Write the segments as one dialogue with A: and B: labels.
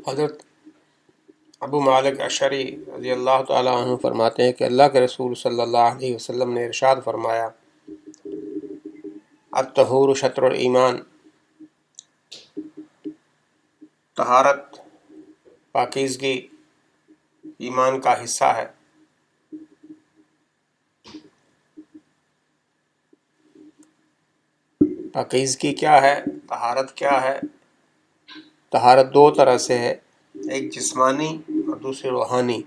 A: حضرت ابو مالک اشعری رضی اللہ تعالیٰ عنہ فرماتے ہیں کہ اللہ کے رسول صلی اللہ علیہ وسلم نے ارشاد فرمایا، الطہور شطر الایمان، طہارت، پاکیزگی ایمان کا حصہ ہے۔ پاکیزگی کیا ہے؟ طہارت کیا ہے؟ طہارت دو طرح سے ہے، ایک جسمانی اور دوسری روحانی۔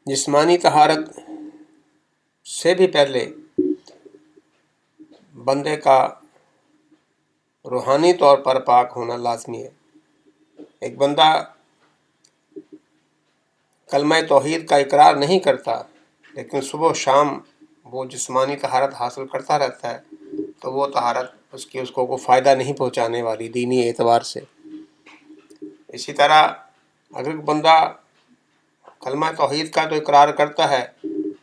A: جسمانی طہارت سے بھی پہلے بندے کا روحانی طور پر پاک ہونا لازمی ہے۔ ایک بندہ کلمہ توحید کا اقرار نہیں کرتا لیکن صبح و شام وہ جسمانی طہارت حاصل کرتا رہتا ہے تو وہ طہارت اس کو فائدہ نہیں پہنچانے والی دینی اعتبار سے۔ اسی طرح اگر بندہ کلمہ توحید کا تو اقرار کرتا ہے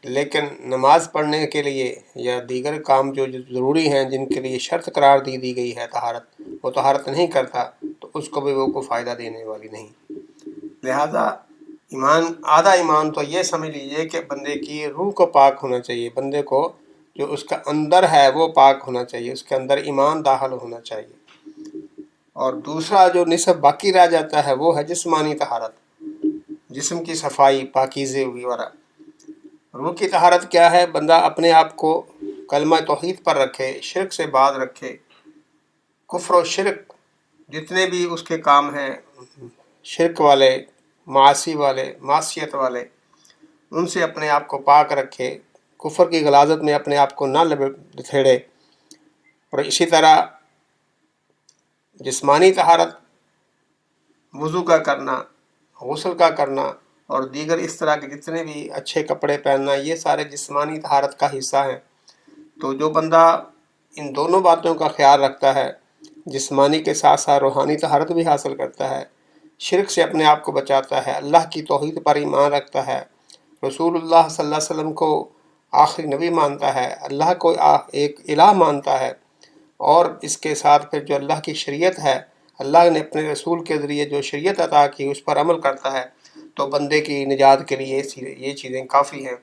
A: لیکن نماز پڑھنے کے لیے یا دیگر کام جو ضروری ہیں جن کے لیے شرط قرار دی گئی ہے طہارت، وہ طہارت نہیں کرتا تو اس کو بھی وہ کوئی فائدہ دینے والی نہیں۔ لہذا آدھا ایمان تو یہ سمجھ لیجئے کہ بندے کی روح کو پاک ہونا چاہیے، بندے کو جو اس کا اندر ہے وہ پاک ہونا چاہیے، اس کے اندر ایمان داخل ہونا چاہیے۔ اور دوسرا جو نصف باقی رہ جاتا ہے وہ ہے جسمانی طہارت، جسم کی صفائی، پاکیزے وغیرہ۔ روح کی طہارت کیا ہے؟ بندہ اپنے آپ کو کلمہ توحید پر رکھے، شرک سے باز رکھے، کفر و شرک جتنے بھی اس کے کام ہیں، شرک والے، معاصی والے، معصیت والے، ان سے اپنے آپ کو پاک رکھے، کفر کی غلاظت میں اپنے آپ کو نہ لتھیڑے۔ اور اسی طرح جسمانی طہارت، وضو کا کرنا، غسل کا کرنا اور دیگر اس طرح کے جتنے بھی اچھے کپڑے پہننا، یہ سارے جسمانی طہارت کا حصہ ہیں۔ تو جو بندہ ان دونوں باتوں کا خیال رکھتا ہے، جسمانی کے ساتھ ساتھ روحانی طہارت بھی حاصل کرتا ہے، شرک سے اپنے آپ کو بچاتا ہے، اللہ کی توحید پر ایمان رکھتا ہے، رسول اللہ صلی اللہ علیہ وسلم کو آخری نبی مانتا ہے، اللہ کو ایک الہ مانتا ہے، اور اس کے ساتھ پھر جو اللہ کی شریعت ہے، اللہ نے اپنے رسول کے ذریعے جو شریعت عطا کی اس پر عمل کرتا ہے، تو بندے کی نجات کے لیے یہ چیزیں کافی ہیں۔